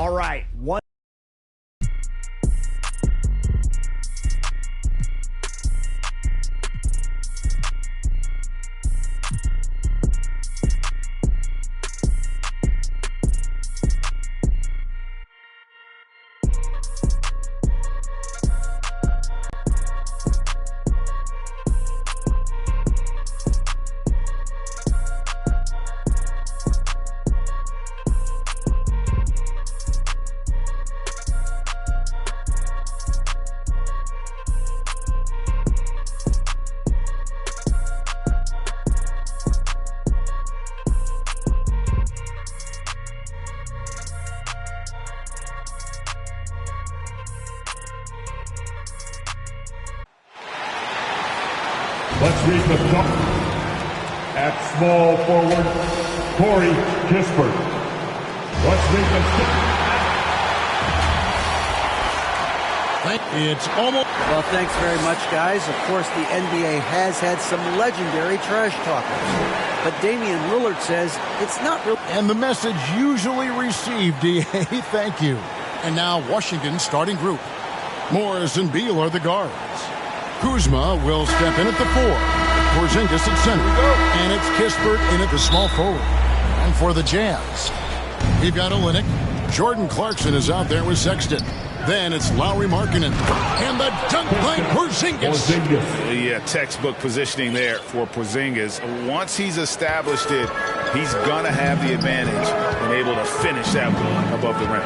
All right, one. Let's read the top. At small forward, Corey Kispert. Let's read the It's almost... Well, thanks very much, guys. Of course, the NBA has had some legendary trash talkers. But Damian Lillard says it's not real. And the message usually received, D.A. Thank you. And now Washington's starting group. Morris and Beal are the guards. Kuzma will step in at the 4. Porzingis at center. And it's Kispert in at the small forward. And for the Jazz, we've got Olynyk. Jordan Clarkson is out there with Sexton. Then it's Lauri Markkanen. And the dunk by Porzingis. Yeah, textbook positioning there for Porzingis. Once he's established it, he's going to have the advantage and able to finish that one above the rim.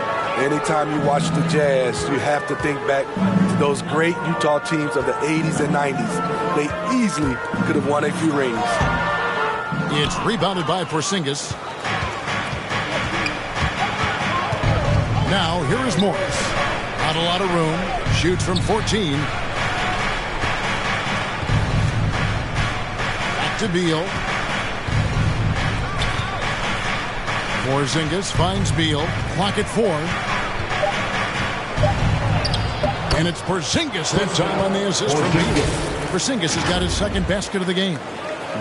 Anytime you watch the Jazz, you have to think back to those great Utah teams of the 80s and 90s. They easily could have won a few rings. It's rebounded by Porzingis. Now, here is Morris. Not a lot of room. Shoots from 14. Back to Beal. Porzingis finds Beal. Clock at 4. And it's Porzingis that time on the assist from Beal. Porzingis has got his second basket of the game.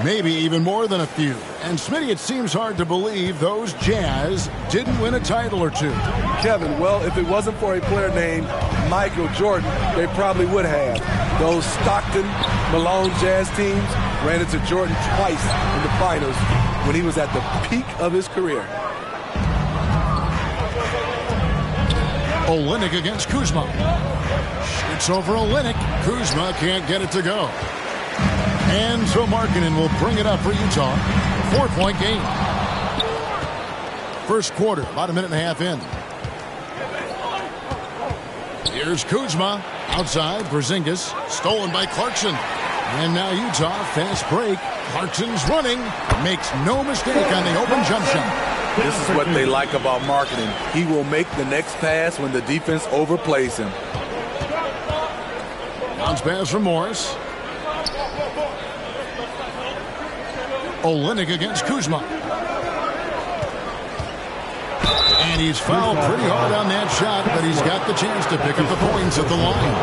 Maybe even more than a few. And Smitty, it seems hard to believe those Jazz didn't win a title or two. Kevin, well, if it wasn't for a player named Michael Jordan, they probably would have. Those Stockton, Malone Jazz teams ran into Jordan twice in the finals when he was at the peak of his career. Olynyk against Kuzma. Shoots over Olynyk. Kuzma can't get it to go. And so Markkanen will bring it up for Utah. 4-point game. First quarter, about a minute and a half in. Here's Kuzma. Outside, Porzingis. Stolen by Clarkson. And now Utah, fast break. Clarkson's running. Makes no mistake on the open jump shot. This is what they like about Markkanen. He will make the next pass when the defense overplays him. Bounce pass from Morris. Olynyk against Kuzma. And he's fouled pretty hard on that shot, but he's got the chance to pick up the points at the line.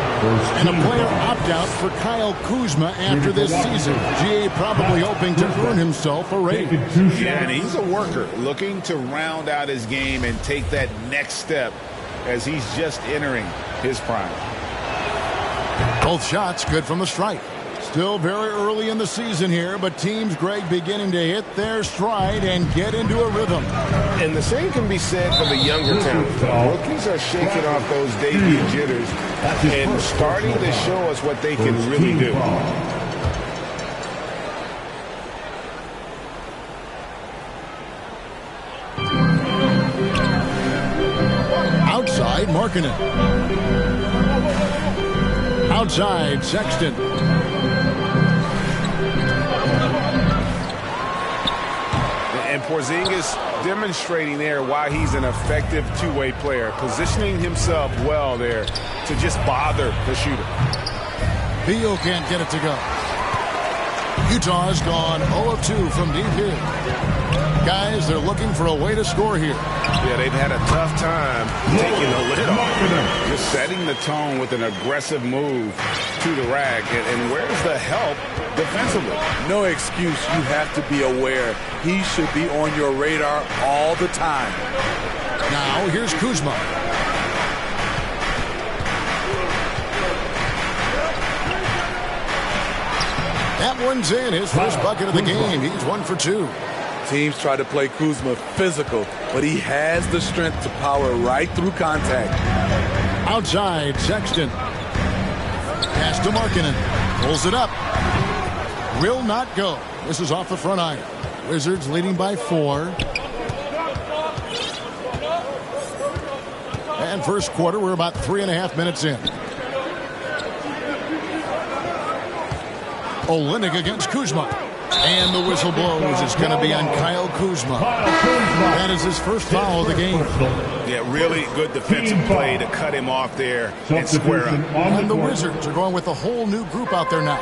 And a player opt-out for Kyle Kuzma after this season. GA probably hoping to earn himself a raise. Yeah, and he's a worker looking to round out his game and take that next step as he's just entering his prime. Both shots good from the stripe. Still very early in the season here, but teams, Greg, beginning to hit their stride and get into a rhythm. And the same can be said for the younger talent. Rookies are shaking off those debut jitters and starting to show us what they can really do. Outside, Markkanen. Outside, Sexton. And Porzingis demonstrating there why he's an effective two-way player, positioning himself well there to just bother the shooter. Beal can't get it to go. Utah's gone 0 of 2 from deep here. Guys, they're looking for a way to score here. Yeah, they've had a tough time taking the lid off. Just setting the tone with an aggressive move to the rack. And where's the help defensively? No excuse. You have to be aware. He should be on your radar all the time. Now here's Kuzma. That one's in. His first bucket of the game. He's 1 for 2. Teams try to play Kuzma physical, but he has the strength to power right through contact. Outside, Sexton. Pass to Markkanen. Pulls it up. Will not go. This is off the front iron. Wizards leading by 4. And first quarter, we're about 3.5 minutes in. Olynyk against Kuzma. And the whistle blows. It's going to be on Kyle Kuzma. That is his first foul of the game. Yeah, really good defensive play to cut him off there and square up. And the Wizards are going with a whole new group out there now.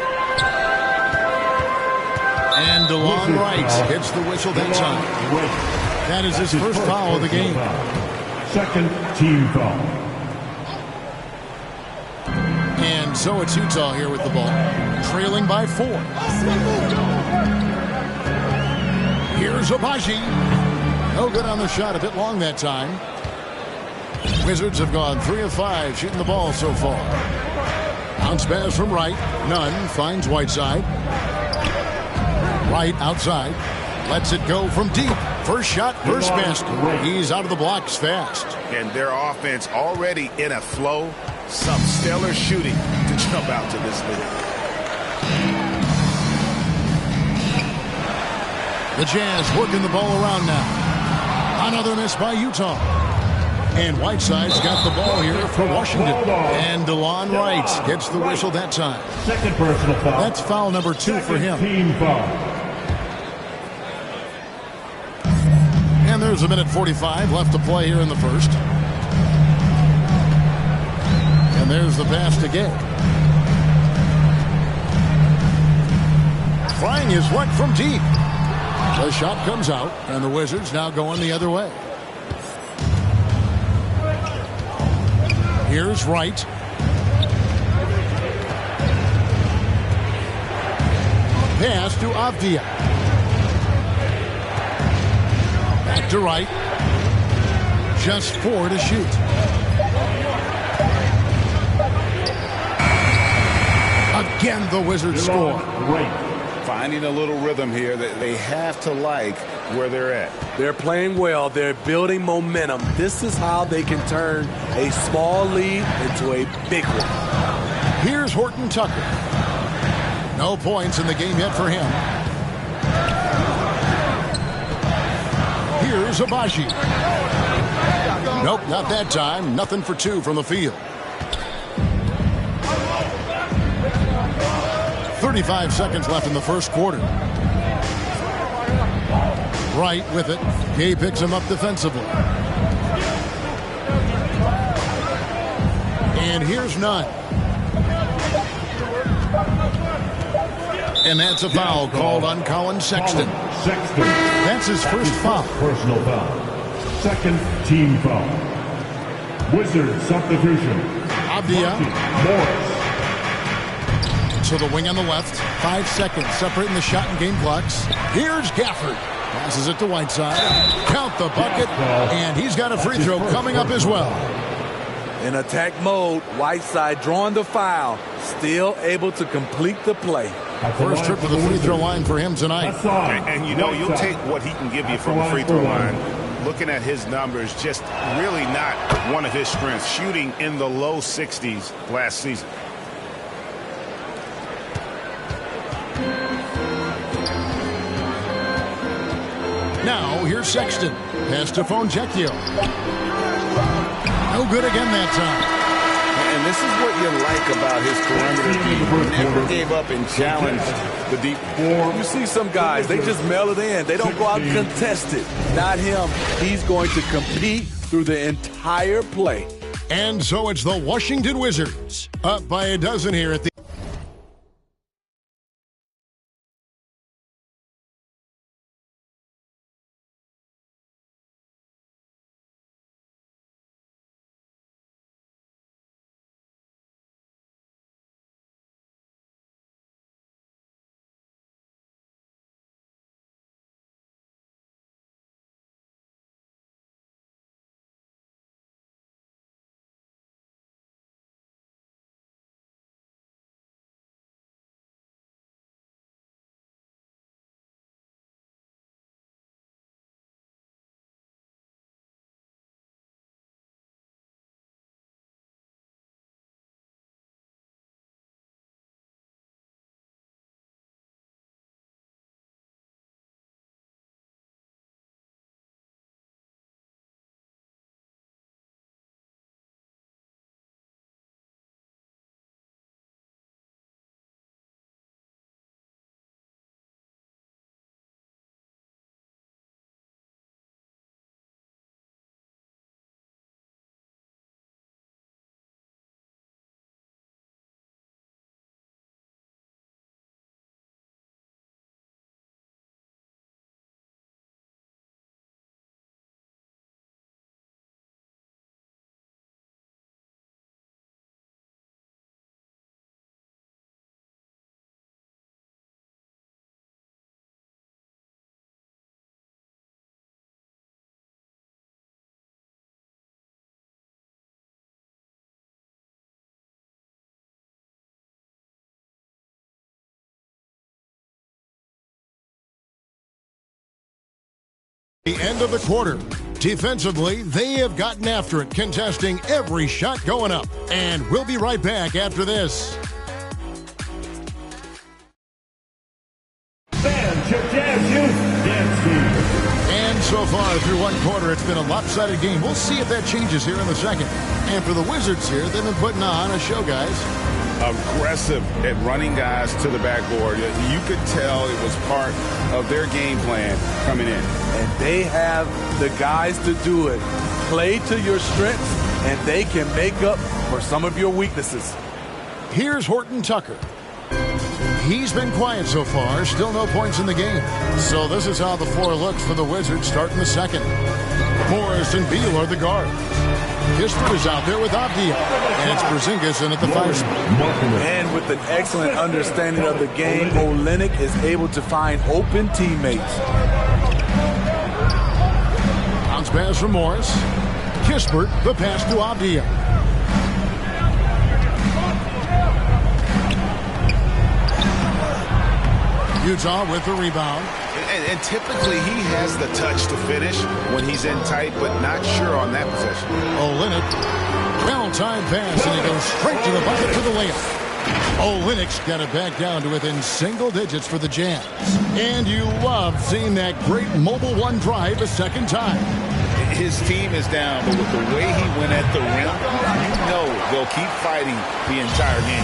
And DeLon Wright hits the whistle that time. That is his first foul of the game. Second team foul. And so it's Utah here with the ball, trailing by 4. Here's Abaji. No good on the shot, a bit long that time. Wizards have gone 3 of 5 shooting the ball so far. Bounce pass from Wright. Nunn finds Whiteside. Wright outside. Lets it go from deep. First shot, first basket. He's out of the blocks fast. And their offense already in a flow. Some stellar shooting to jump out to this lead. The Jazz working the ball around now. Another miss by Utah. And Whiteside's got the ball here for Washington. And DeLon Wright gets the whistle that time. Second personal foul. That's foul number 2 for him. Team foul. And there's a minute 45 left to play here in the first. And there's the pass to Gay. Trying his luck from deep. The shot comes out, and the Wizards now going the other way. Here's Wright. Pass to Avdia. Back to Wright. Just 4 to shoot. Again, the Wizards score. Finding a little rhythm here that they have to like where they're at. They're playing well. They're building momentum. This is how they can turn a small lead into a big one. Here's Horton Tucker. No points in the game yet for him. Here's Abaji. Nope, not that time. Nothing for 2 from the field. 35 seconds left in the first quarter. Wright with it. Gay picks him up defensively. And here's Nunn. And that's a foul called on Colin Sexton. That's his first foul. Personal foul. Second team foul. Wizards substitution. Avdia. Morris. To the wing on the left. 5 seconds separating the shot and game clocks. Here's Gafford. Passes it to Whiteside. Count the bucket. And he's got a free throw coming up as well. In attack mode, Whiteside drawing the foul. Still able to complete the play. First trip to the free throw line for him tonight. And you know, you'll take what he can give you from the free throw line. Looking at his numbers, just really not one of his strengths. Shooting in the low 60s last season. Now, here's Sexton. Pass to Foncecchio. No good again that time. And this is what you like about his perimeter game. He never gave up and challenged the deep. You see some guys, they just mail it in. They don't go out and contest it. Not him. He's going to compete through the entire play. And so it's the Washington Wizards. Up by a dozen here at the The end of the quarter. Defensively, they have gotten after it, contesting every shot going up. And we'll be right back after this. And so far through one quarter, it's been a lopsided game. We'll see if that changes here in the second. And for the Wizards here, they've been putting on a show, guys. Aggressive at running guys to the backboard. You could tell it was part of their game plan coming in. And they have the guys to do it. Play to your strengths, and they can make up for some of your weaknesses. Here's Horton Tucker. He's been quiet so far. Still no points in the game. So this is how the floor looks for the Wizards starting the second. Morris and Beal are the guards. Kispert is out there with Avdia. And it's Porzingis in at the 5 spot. And with an excellent understanding of the game, Olynyk is able to find open teammates. Bounce pass from Morris. Kispert, the pass to Avdia. Utah with the rebound. And typically he has the touch to finish when he's in tight, but not sure on that possession. Olynyk, well-timed pass, and he goes straight to the bucket for the layup. Olynyk's got it back down to within single digits for the Jazz. And you love seeing that great mobile one drive a second time. His team is down, but with the way he went at the rim, you know they'll keep fighting the entire game.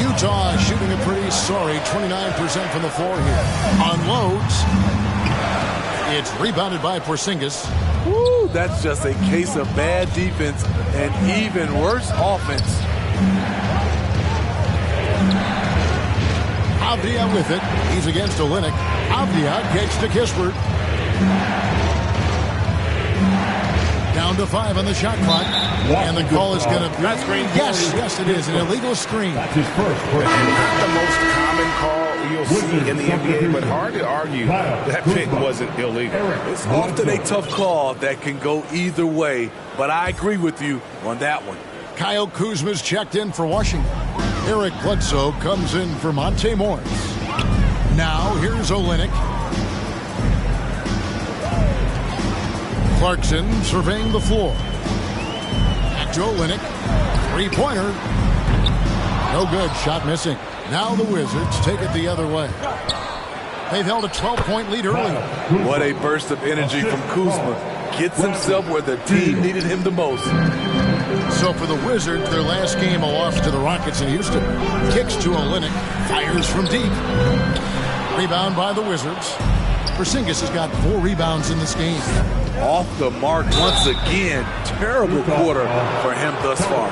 Utah shooting a pretty sorry 29% from the floor here. Unloads. It's rebounded by Porzingis. Woo, that's just a case of bad defense and even worse offense. Avdia with it. He's against Olynyk. Avdia gets to Kispert. Down to 5 on the shot clock. And the call is going to be... Yes, it is. An illegal screen. That's his first. Not the most common call you'll see in the NBA, but hard to argue that pick wasn't illegal. It's often a tough call that can go either way, but I agree with you on that one. Kyle Kuzma's checked in for Washington. Eric Bledsoe comes in for Monte Morris. Now, here's Olynyk. Clarkson surveying the floor. Back to Olynyk. Three-pointer. No good. Shot missing. Now the Wizards take it the other way. They've held a 12-point lead early. What a burst of energy from Kuzma. Gets himself where the team needed him the most. So for the Wizards, their last game a loss to the Rockets in Houston. Kicks to Olynyk. Fires from deep. Rebound by the Wizards. Porzingis has got 4 rebounds in this game. Off the mark once again. Terrible quarter for him thus far.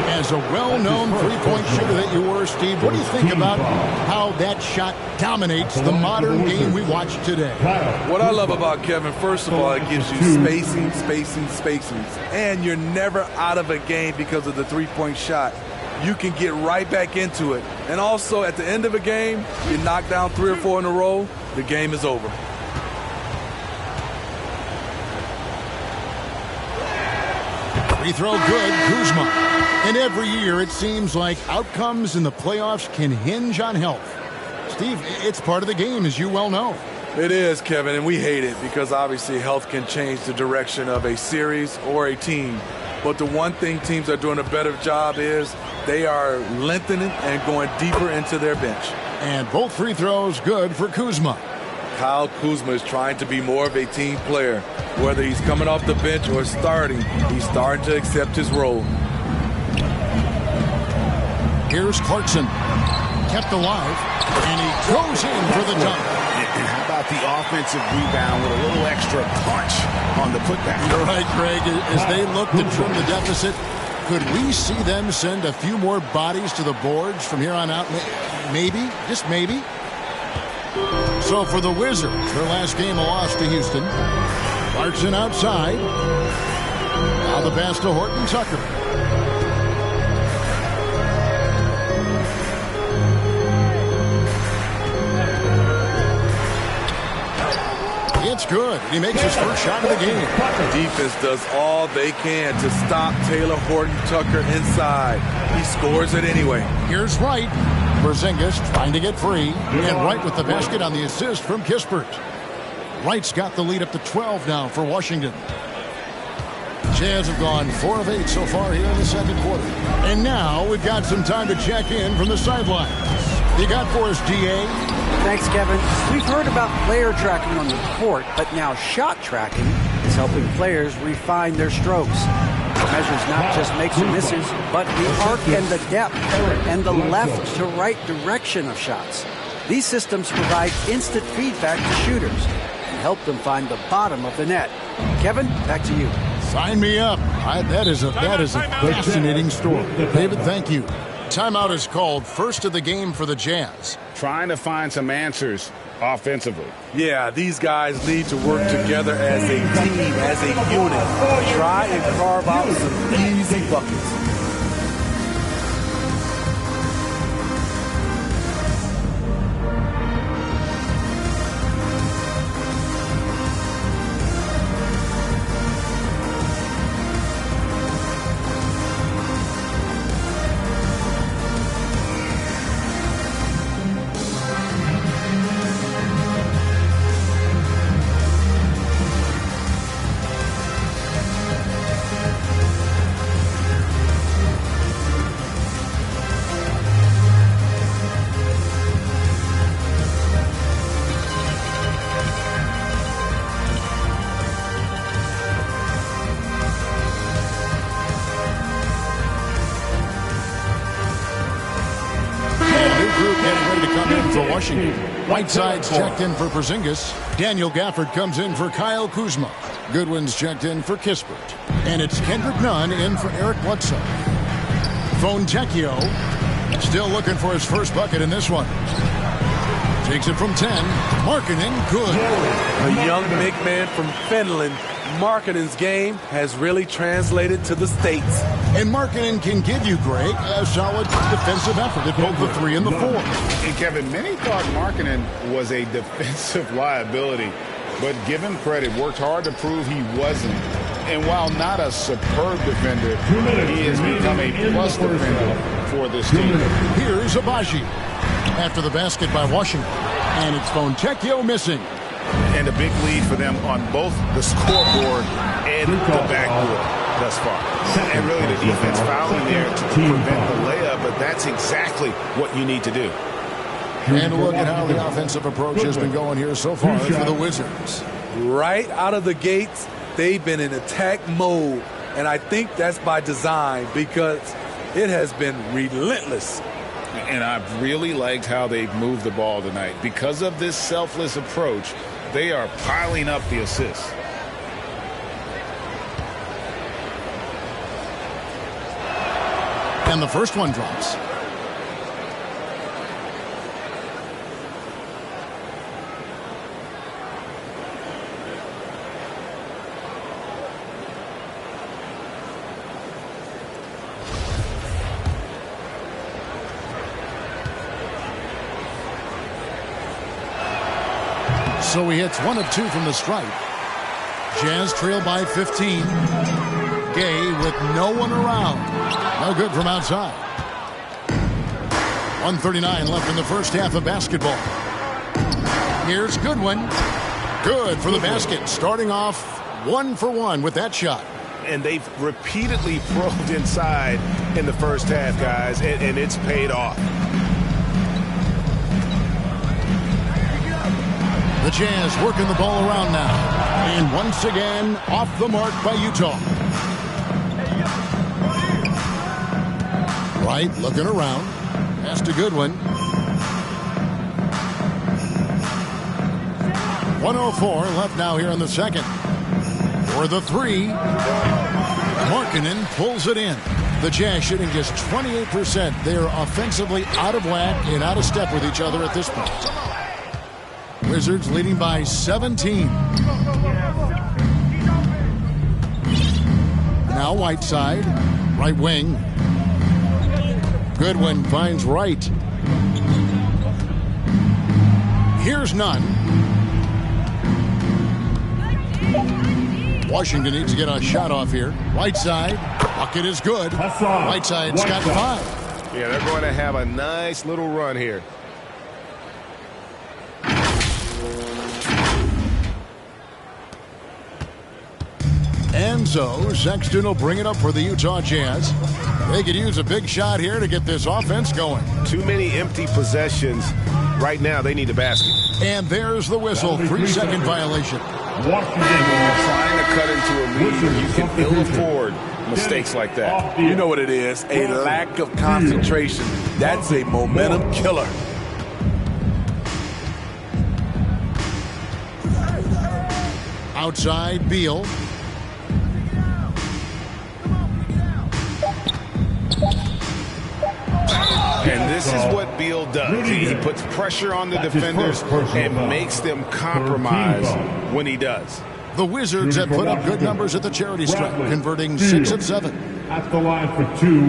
As a well-known three-point shooter that you were, Steve, what do you think about how that shot dominates the modern game we watch today? What I love about Kevin, first of all, it gives you spacing. And you're never out of a game because of the three-point shot. You can get right back into it. And also, at the end of a game, you knock down 3 or 4 in a row, the game is over. Free throw good, Kuzma. And every year it seems like outcomes in the playoffs can hinge on health. Steve, it's part of the game, as you well know. It is, Kevin, and we hate it because obviously health can change the direction of a series or a team. But the one thing teams are doing a better job is they are lengthening and going deeper into their bench. And both free throws good for Kuzma. Kyle Kuzma is trying to be more of a team player. Whether he's coming off the bench or starting, he's starting to accept his role. Here's Clarkson. Kept alive. And he goes in for the dunk. And how about the offensive rebound with a little extra punch on the putback? You're right, Greg. As they look to trim the deficit, could we see them send a few more bodies to the boards from here on out? Maybe. Just maybe. So for the Wizards, their last game a loss to Houston. Clarkson outside. Now the pass to Horton Tucker. It's good. He makes his first shot of the game. Defense does all they can to stop Taylor Horton Tucker inside. He scores it anyway. Here's Wright. Porzingis trying to get free. And Wright with the basket on the assist from Kispert. Wright's got the lead up to 12 now for Washington. Jazz have gone 4 of 8 so far here in the second quarter. And now we've got some time to check in from the sidelines. You got for us, DA? Thanks, Kevin. We've heard about player tracking on the court, but now shot tracking is helping players refine their strokes. It measures not just makes and misses, but the arc and the depth and the left to right direction of shots. These systems provide instant feedback to shooters and help them find the bottom of the net. Kevin, back to you. Sign me up. That is a fascinating story. David, thank you. Timeout is called, first of the game for the Jazz. Trying to find some answers offensively. Yeah, these guys need to work together as a team, as a unit. Try and carve out some easy buckets. Whiteside's checked in for Porzingis. Daniel Gafford comes in for Kyle Kuzma. Goodwin's checked in for Kispert. And it's Kendrick Nunn in for Eric Bledsoe. Fontecchio still looking for his first bucket in this one. Takes it from 10. Markkanen, good. A young big man from Finland. Markkanen's game has really translated to the States. And Markkanen can give you, Greg, a solid defensive effort at both the 3 and the 4. And Kevin, many thought Markkanen was a defensive liability, but give him credit, worked hard to prove he wasn't. And while not a superb defender, he has become a plus defender for this team. Here's Abaji after the basket by Washington. And it's Fontecchio missing. And a big lead for them on both the scoreboard and the backboard thus far. And really the defense fouling there to prevent the layup, but that's exactly what you need to do. And look at how the offensive approach has been going here so far for the Wizards. Right out of the gates, they've been in attack mode. And I think that's by design because it has been relentless. And I've really liked how they've moved the ball tonight. Because of this selfless approach, they are piling up the assists. And the first one drops. So he hits 1 of 2 from the stripe. Jazz trail by 15. Gay with no one around. No good from outside. 1:39 left in the first half of basketball. Here's Goodwin. Good for the basket. Starting off 1 for 1 with that shot. And they've repeatedly probed inside in the first half, guys, and it's paid off. The Jazz working the ball around now. And once again, off the mark by Utah. Wright looking around. Pass to Goodwin. 1:04 left now here in the second. For the 3. Markkanen pulls it in. The Jazz shooting just 28%. They are offensively out of whack and out of step with each other at this point. Wizards leading by 17. Now Whiteside, right wing. Goodwin finds Wright. Here's Nunn. Washington needs to get a shot off here. Whiteside, bucket is good. Whiteside's got 5. Yeah, they're going to have a nice little run here. And so Sexton will bring it up for the Utah Jazz. They could use a big shot here to get this offense going. Too many empty possessions. Right now, they need a basket. And there's the whistle. 3-second violation. Washington. When you're trying to cut into a lead, you can ill afford mistakes like that. You know what it is, a lack of concentration. That's a momentum killer. Outside, Beal. And this is what Beal does. He puts pressure on the defenders and makes them compromise when he does. The Wizards have put up good numbers at the charity stripe, converting 6 of 7. At the line for 2.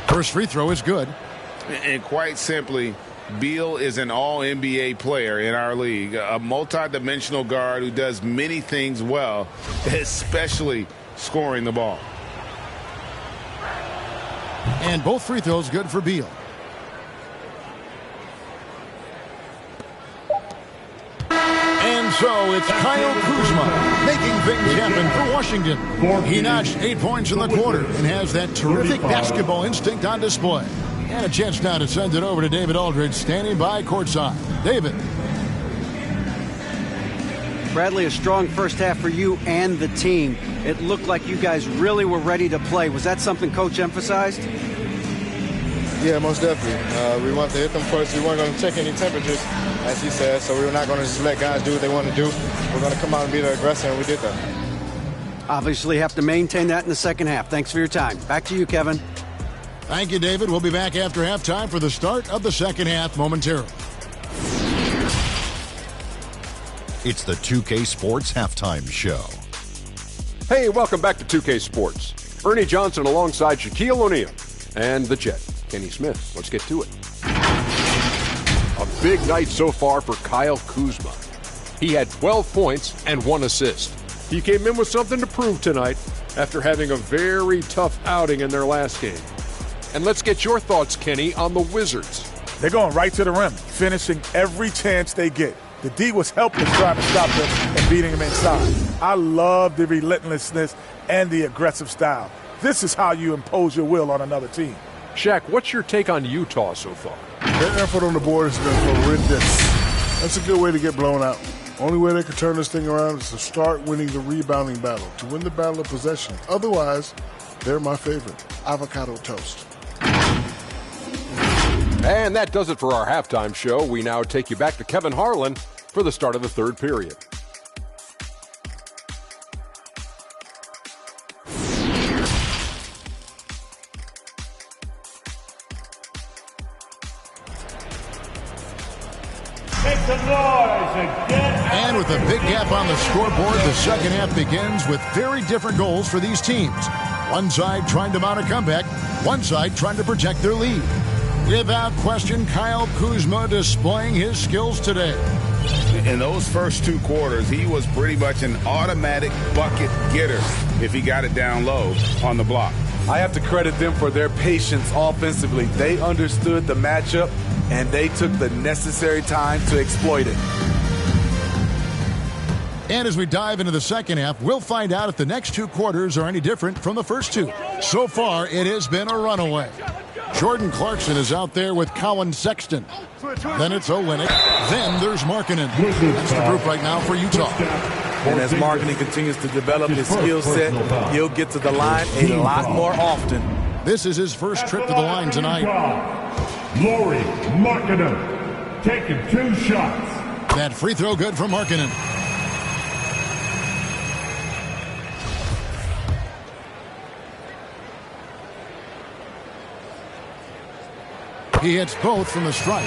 First free throw is good. And quite simply, Beal is an all-NBA player in our league, a multi-dimensional guard who does many things well, especially scoring the ball. And both free throws good for Beal. And so it's Kyle Kuzma making things happen for Washington. He notched 8 points in the quarter and has that terrific basketball instinct on display. And a chance now to send it over to David Aldridge, standing by courtside. David. Bradley, a strong first half for you and the team. It looked like you guys really were ready to play. Was that something Coach emphasized? Yeah, most definitely. We wanted to hit them first. We weren't going to check any temperatures, as he said, so we were not going to just let guys do what they want to do. We're going to come out and be the aggressor, and we did that. Obviously have to maintain that in the second half. Thanks for your time. Back to you, Kevin. Thank you, David. We'll be back after halftime for the start of the second half momentarily. It's the 2K Sports Halftime Show. Hey, welcome back to 2K Sports. Ernie Johnson alongside Shaquille O'Neal and the Jet, Kenny Smith. Let's get to it. A big night so far for Kyle Kuzma. He had 12 points and 1 assist. He came in with something to prove tonight after having a very tough outing in their last game. And let's get your thoughts, Kenny, on the Wizards. They're going right to the rim, finishing every chance they get. The D was helpless trying to stop them and beating them inside. I love the relentlessness and the aggressive style. This is how you impose your will on another team. Shaq, what's your take on Utah so far? Their effort on the board has been horrendous. That's a good way to get blown out. Only way they can turn this thing around is to start winning the rebounding battle, to win the battle of possession. Otherwise, they're my favorite. Avocado toast. And that does it for our halftime show. We now take you back to Kevin Harlan for the start of the third period. Make some noise and get out. And with a big gap on the scoreboard, the second half begins with very different goals for these teams. One side trying to mount a comeback, one side trying to protect their lead. Without question, Kyle Kuzma displaying his skills today. In those first 2 quarters, he was pretty much an automatic bucket getter if he got it down low on the block. I have to credit them for their patience offensively. They understood the matchup, and they took the necessary time to exploit it. And as we dive into the second half, we'll find out if the next 2 quarters are any different from the first 2. So far, it has been a runaway. Jordan Clarkson is out there with Colin Sexton. Then it's Olynyk. Then there's Markkanen. That's the group right now for Utah. And as Markkanen continues to develop his skill set, he'll get to the line a lot more often. This is his first trip to the line tonight. Lauri Markkanen taking 2 shots. That free throw good from Markkanen. He hits both from the stripe.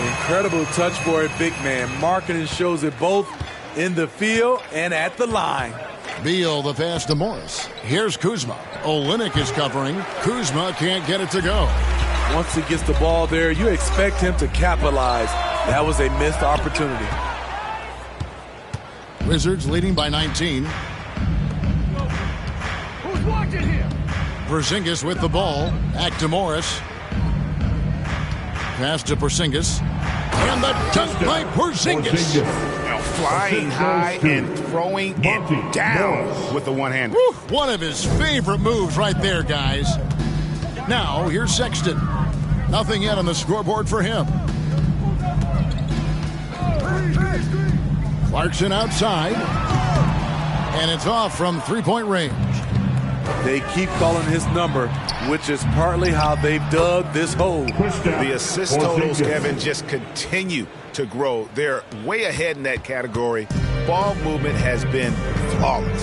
Incredible touch for a big man. Markkanen shows it both in the field and at the line. Beal the pass to Morris. Here's Kuzma. Olynyk is covering. Kuzma can't get it to go. Once he gets the ball there, you expect him to capitalize. That was a missed opportunity. Wizards leading by 19. Who's watching here? Porzingis with the ball. Back to Morris. Pass to Porzingis. And the dunk by Porzingis. Now flying high and throwing it down with the one-hander. One of his favorite moves right there, guys. Now, here's Sexton. Nothing yet on the scoreboard for him. Clarkson outside. And it's off from three-point range. They keep calling his number, which is partly how they've dug this hole. The assist totals, Kevin, just continue to grow. They're way ahead in that category. Ball movement has been flawless.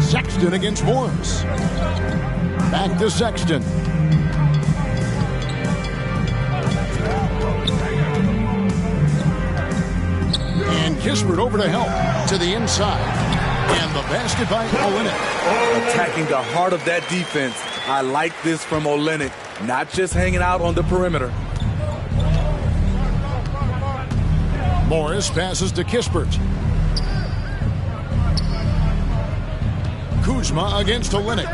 Sexton against Morris. Back to Sexton. And Kispert over to help to the inside. And the basket by Olynyk. Attacking the heart of that defense. I like this from Olynyk. Not just hanging out on the perimeter. Morris passes to Kispert. Kuzma against Olynyk.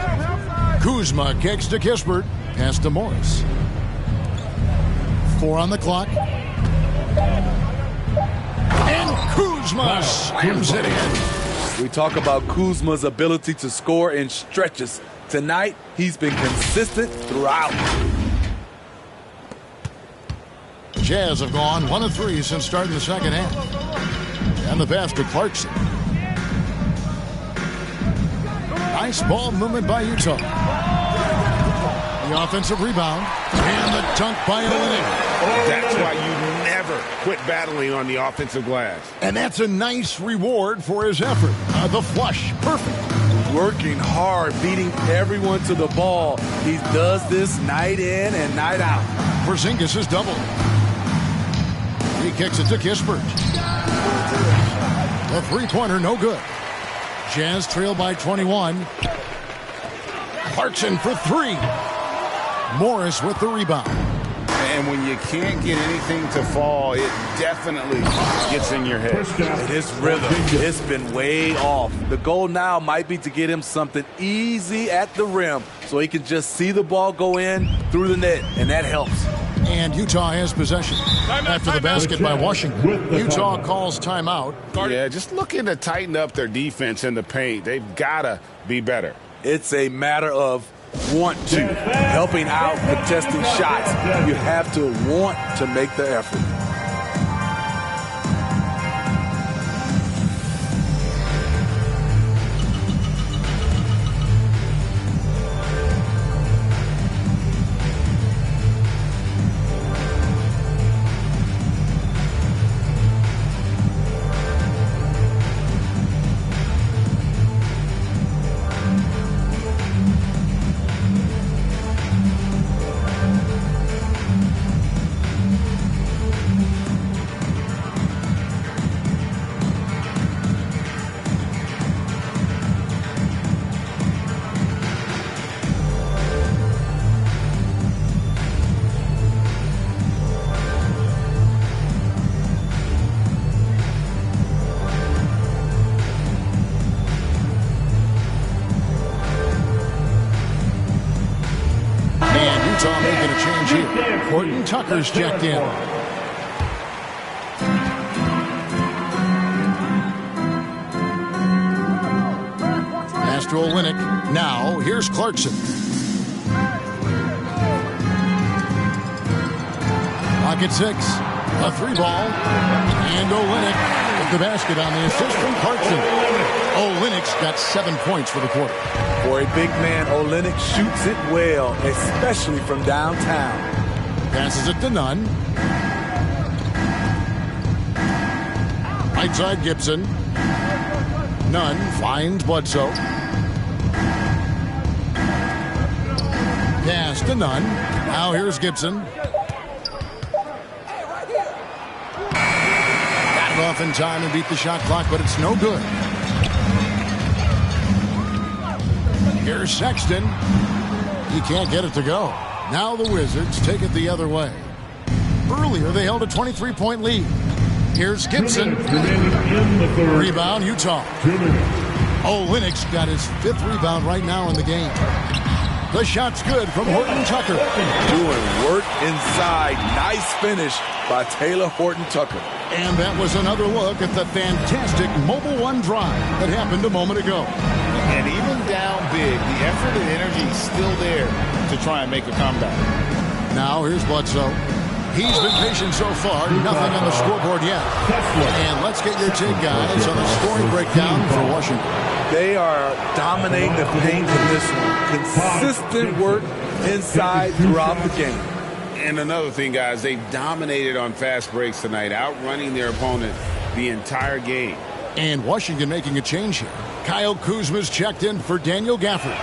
Kuzma kicks to Kispert. Pass to Morris. 4 on the clock. And Kuzma slams it in. We talk about Kuzma's ability to score in stretches. Tonight, he's been consistent throughout. Jazz have gone 1 of 3 since starting the second half. And the pass to Clarkson. Nice ball movement by Utah. The offensive rebound. And the dunk by Olynyk. That's why you never quit battling on the offensive glass. And that's a nice reward for his effort. The flush, perfect. Working hard, beating everyone to the ball. He does this night in and night out. Porzingis is doubled. He kicks it to Kispert. The three-pointer, no good. Jazz trail by 21. Clarkson for 3. Morris with the rebound. And when you can't get anything to fall, it definitely gets in your head. His rhythm, it's been way off. The goal now might be to get him something easy at the rim so he can just see the ball go in through the net, and that helps. And Utah has possession. After the basket by Washington, Utah calls timeout. Yeah, just looking to tighten up their defense in the paint. They've got to be better. It's a matter of want to, helping out, contesting shots. You have to want to make the effort. Tucker's checked in. Pass to Olynyk. Now, here's Clarkson. Pocket 6. A 3-ball. And Olynyk with the basket on the assist from Clarkson. Olynyk's got 7 points for the quarter. For a big man, Olynyk shoots it well, especially from downtown. Passes it to Nunn. Right side Gibson. Nunn finds Bledsoe. Pass to Nunn. Now here's Gibson. Got it off in time and beat the shot clock, but it's no good. Here's Sexton. He can't get it to go. Now the Wizards take it the other way. Earlier, they held a 23-point lead. Here's Gibson. Rebound, Utah. Olynyk's got his 5th rebound right now in the game. The shot's good from Horton Tucker. Doing work inside. Nice finish by Taylor Horton Tucker. And that was another look at the fantastic Mobile One drive that happened a moment ago. And even down big, the effort and energy is still there to try and make a comeback. Now here's Bledsoe. He's been patient so far. Nothing on the scoreboard yet. And let's get your take, guys, on the scoring breakdown for Washington. They are dominating the paint in this one. Consistent work inside throughout the game. And another thing, guys, they've dominated on fast breaks tonight, outrunning their opponent the entire game. And Washington making a change here. Kyle Kuzma's checked in for Daniel Gafford.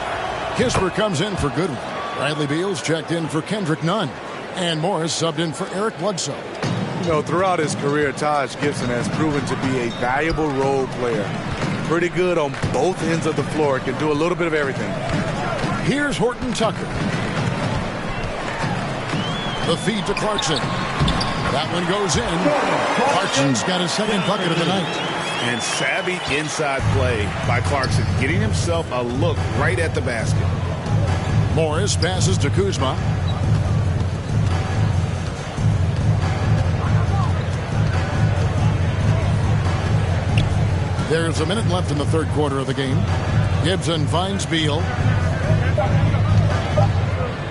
Kisper comes in for Goodwin. Bradley Beal's checked in for Kendrick Nunn. And Morris subbed in for Eric Bledsoe. You know, throughout his career, Taj Gibson has proven to be a valuable role player. Pretty good on both ends of the floor. Can do a little bit of everything. Here's Horton Tucker. The feed to Clarkson. That one goes in. Clarkson's got his second bucket of the night. And savvy inside play by Clarkson, getting himself a look right at the basket. Morris passes to Kuzma. There's a minute left in the third quarter of the game. Gibson finds Beal.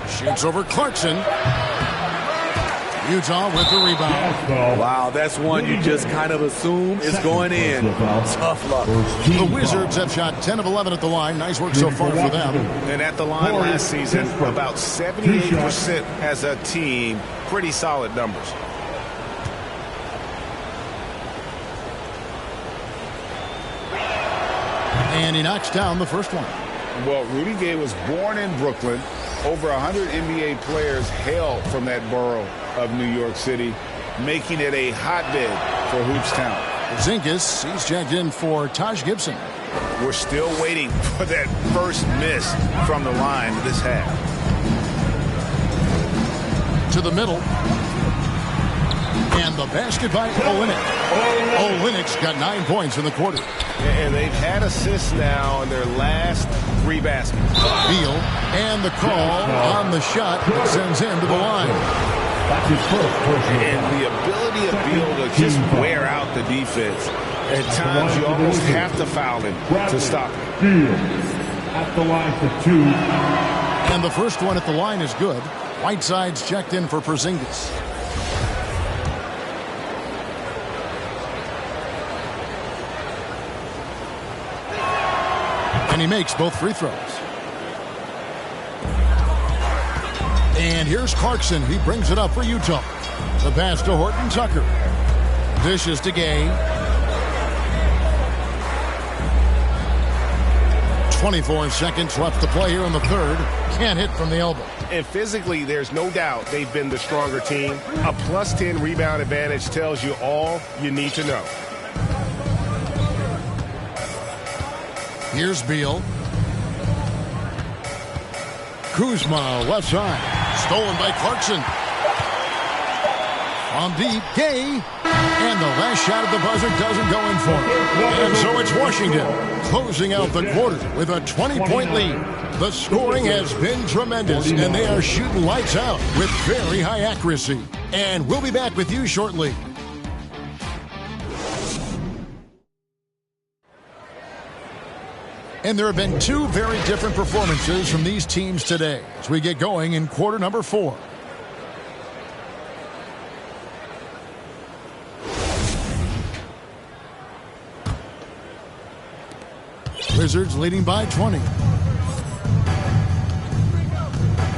Shoots over Clarkson. Utah with the rebound. Wow, that's one you just kind of assume is going in. Tough luck. The Wizards have shot 10 of 11 at the line. Nice work so far for them. And at the line last season, about 78% as a team. Pretty solid numbers. And he knocks down the first one. Well, Rudy Gay was born in Brooklyn. Over 100 NBA players hail from that borough of New York City, making it a hotbed for Hoops Town. Zinkas, he's checked in for Taj Gibson. We're still waiting for that first miss from the line this half. To the middle. And the basket by Olynyk. Olynyk's got 9 points in the quarter. And they've had assists now in their last 3 baskets. Beal, and the call on the shot that sends him to the line. That's his first. And the ability of Beal to just wear out the defense. At times, you almost have to foul him to stop him. Beal at the line for 2. And the first one at the line is good. Whiteside's checked in for Porzingis. And he makes both free throws. And here's Clarkson. He brings it up for Utah. The pass to Horton Tucker. Dishes to Gay. 24 seconds left to play here in the third. Can't hit from the elbow. And physically, there's no doubt they've been the stronger team. A plus 10 rebound advantage tells you all you need to know. Here's Beal. Kuzma, left side. Stolen by Clarkson. From deep, Gay. And the last shot at the buzzer doesn't go in for him. And so it's Washington closing out the quarter with a 20-point lead. The scoring has been tremendous, and they are shooting lights out with very high accuracy. And we'll be back with you shortly. And there have been 2 very different performances from these teams today as we get going in quarter number 4. Wizards leading by 20.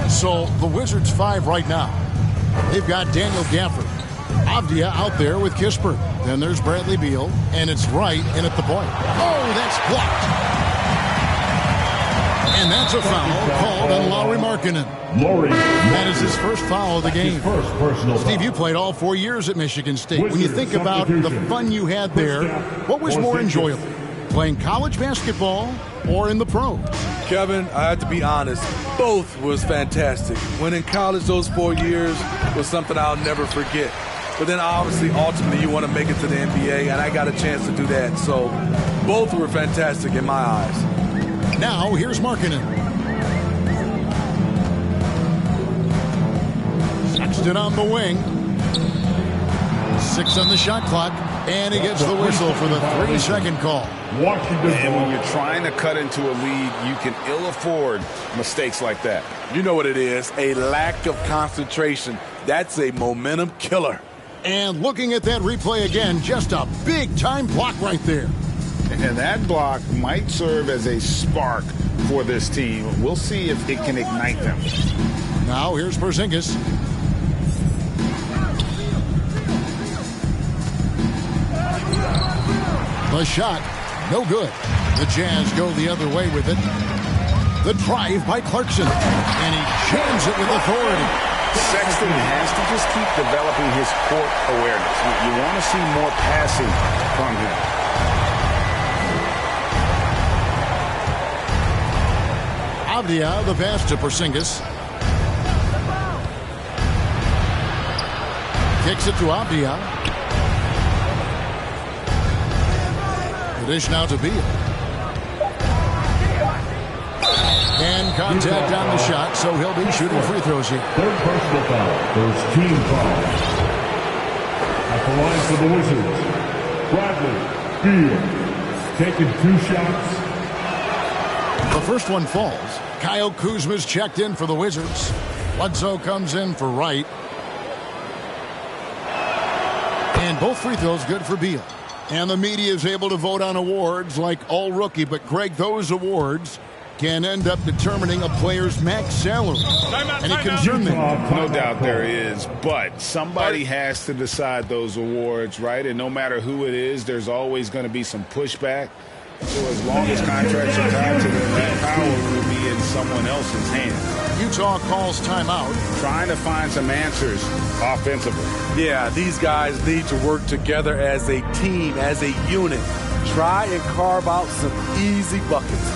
So the Wizards 5 right now. They've got Daniel Gafford. Avdia out there with Kisper. Then there's Bradley Beal, and it's Wright in at the point. Oh, that's blocked. And that's a foul called on Lauri Markkanen. That is his first foul of the game. Steve, you played all 4 years at Michigan State. When you think about the fun you had there, what was more enjoyable? Playing college basketball or in the pros? Kevin, I have to be honest, both was fantastic. When in college, those 4 years was something I'll never forget. But then obviously, ultimately, you want to make it to the NBA, and I got a chance to do that. So both were fantastic in my eyes. Now, here's Markkanen. Sexton on the wing. 6 on the shot clock, and he gets the whistle for the 3-second call. And when you're trying to cut into a lead, you can ill afford mistakes like that. You know what it is, a lack of concentration. That's a momentum killer. And looking at that replay again, just a big-time block right there. And that block might serve as a spark for this team. We'll see if it can ignite them. Now here's Porzingis. The shot, no good. The Jazz go the other way with it. The drive by Clarkson, and he jams it with authority. Sexton has to just keep developing his court awareness. You want to see more passing from him. Avdia, the pass to Porzingis. Kicks it to Avdia. The dish now to Beal. And contact on the shot, so he'll be shooting free throws here. Third personal foul. First team foul. At the line for the Wizards, Bradley Beal taking 2 shots. The first one falls. Kyle Kuzma's checked in for the Wizards. Bledsoe comes in for Wright. And both free throws good for Beal. And the media is able to vote on awards like All Rookie. But, Greg, those awards can end up determining a player's max salary. Any concern there? No doubt there is. But somebody has to decide those awards, right? And no matter who it is, there's always going to be some pushback. So as long as contracts are tied to them, that power will be in someone else's hands. Utah calls timeout. Trying to find some answers offensively. Yeah, these guys need to work together as a team, as a unit. Try and carve out some easy buckets.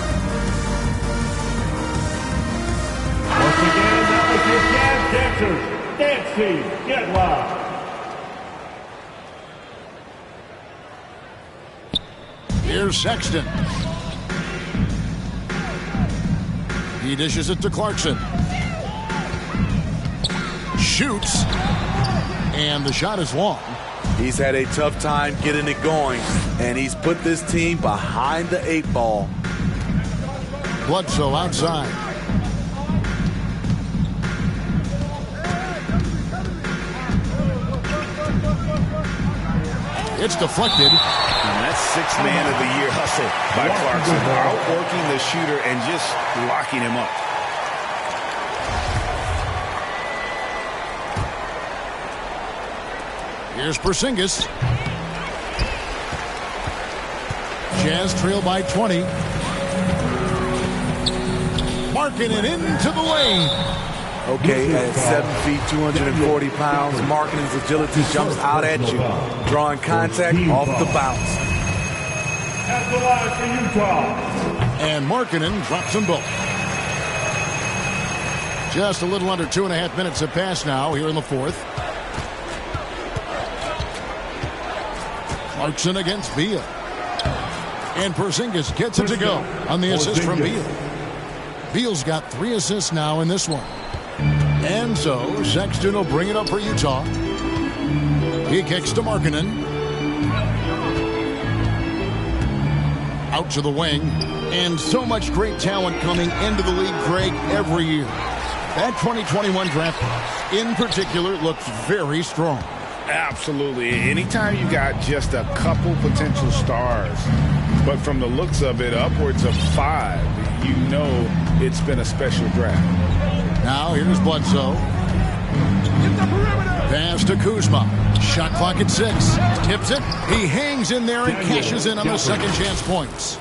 Once again, that was your Jazz Dancers. Dance team, get loud. Here's Sexton. He dishes it to Clarkson. Shoots. And the shot is long. He's had a tough time getting it going, and he's put this team behind the 8 ball. Bledsoe outside. It's deflected. And that's 6th man of the year hustle by Clarkson. Outworking the shooter and just locking him up. Here's Porzingis. Jazz trail by 20. Marking it into the lane. Okay, at 7 feet, 240 pounds, Markkanen's agility jumps out at you, drawing contact off the bounce. At the line for Utah. And Markkanen drops them both. Just a little under 2.5 minutes have passed now here in the 4th. Clarkson against Beal. And Porzingis gets it to go on the assist from Beal. Beal's got 3 assists now in this one. And so Sexton will bring it up for Utah. He kicks to Markkanen. Out to the wing. And so much great talent coming into the league, Greg, every year. That 2021 draft class, in particular, looks very strong. Absolutely. Anytime you got just a couple potential stars, but from the looks of it, upwards of 5, you know it's been a special draft. Now here's Bledsoe. Pass to Kuzma. Shot clock at 6. Tips it. He hangs in there and cashes in on the second chance points.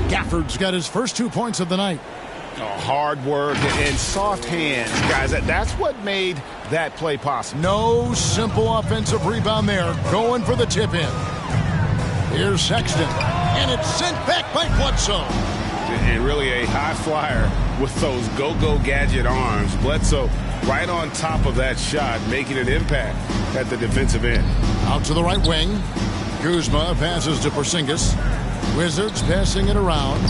Gafford's got his first 2 points of the night. Hard work and soft hands, guys. That's what made that play possible. No simple offensive rebound there. Going for the tip in. Here's Sexton. And it's sent back by Bledsoe. And really a high flyer with those go-go gadget arms. Bledsoe right on top of that shot, making an impact at the defensive end. Out to the right wing. Kuzma passes to Porzingis. Wizards passing it around.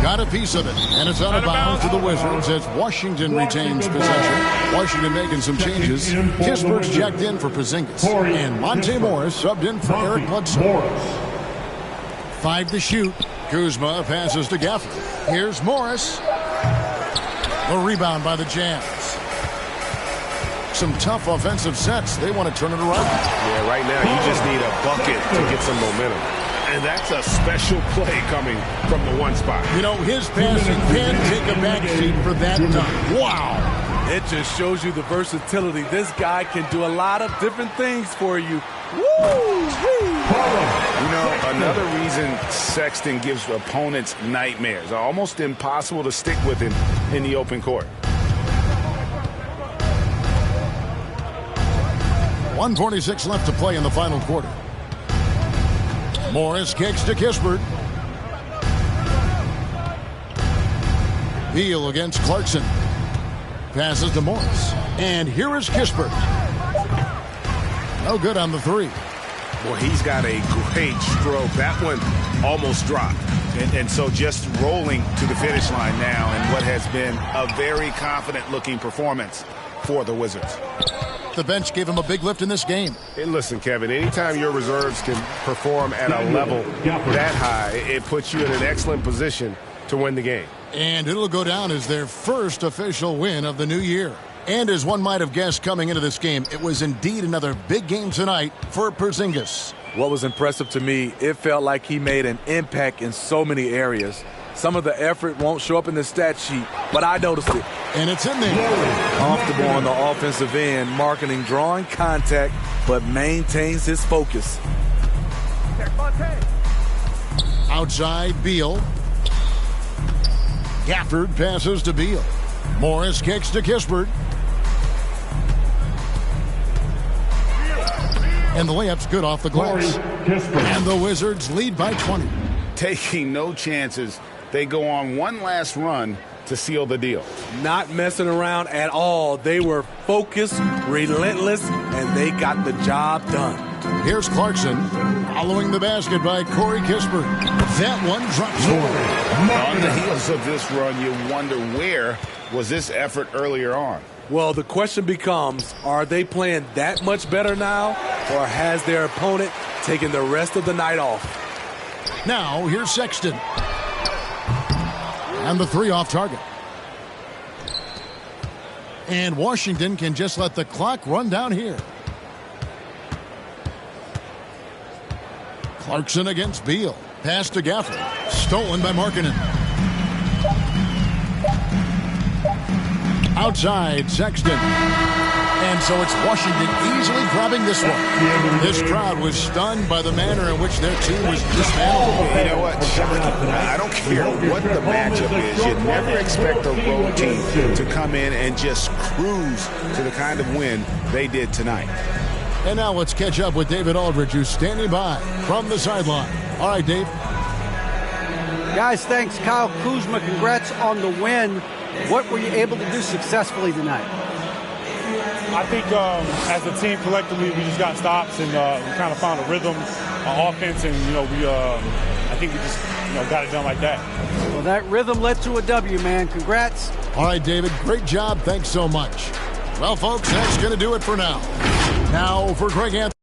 Got a piece of it. And it's out of bounds to the Wizards as Washington retains possession. Washington making some changes. Kispert's jacked in for Porzingis. And Monte Morris subbed in for Eric Bledsoe. 5 to shoot. Kuzma passes to Gafford. Here's Morris. A rebound by the Jazz. Some tough offensive sets. They want to turn it around. Yeah, right now you just need a bucket to get some momentum. And that's a special play coming from the one spot. You know, his passing can take a backseat for that dunk. Wow. It just shows you the versatility. This guy can do a lot of different things for you. Woo! You know, another reason Sexton gives opponents nightmares. Almost impossible to stick with him in the open court. 1:46 left to play in the final quarter. Morris kicks to Kispert. Beal against Clarkson. Passes to Morris. And here is Kispert. No good on the three. Boy, he's got a great stroke. That one almost dropped. And so just rolling to the finish line now in what has been a very confident-looking performance for the Wizards. The bench gave him a big lift in this game. And listen, Kevin, anytime your reserves can perform at a level that high, it puts you in an excellent position to win the game. And it'll go down as their first official win of the new year. And as one might have guessed coming into this game, it was indeed another big game tonight for Porzingis. What was impressive to me, it felt like he made an impact in so many areas. Some of the effort won't show up in the stat sheet, but I noticed it. And it's in there. Comfortable on the offensive end, marketing, drawing contact, but maintains his focus. Outside, Beal. Gafford passes to Beal. Morris kicks to Kispert. And the layup's good off the glass. And the Wizards lead by 20. Taking no chances. They go on one last run to seal the deal. Not messing around at all. They were focused, relentless, and they got the job done. Here's Clarkson following the basket by Corey Kispert. That one drops forward. On the heels of this run, you wonder where was this effort earlier on? Well, the question becomes, are they playing that much better now, or has their opponent taken the rest of the night off? Now, here's Sexton. And the three off target. And Washington can just let the clock run down here. Clarkson against Beal. Pass to Gafford. Stolen by Markkanen. Outside, Sexton. And so it's Washington easily grabbing this one. This crowd was stunned by the manner in which their team was dismantled. You know what? Shocking. I don't care what the matchup is. You never expect a road team to come in and just cruise to the kind of win they did tonight. And now let's catch up with David Aldridge, who's standing by from the sideline. All right, Dave. Guys, thanks. Kyle Kuzma, congrats on the win. What were you able to do successfully tonight? I think as a team collectively, we just got stops and we kind of found a rhythm on offense, and I think we just got it done like that. Well, that rhythm led to a W, man. Congrats. All right, David. Great job. Thanks so much. Well, folks, that's going to do it for now. Now for Greg Anthony.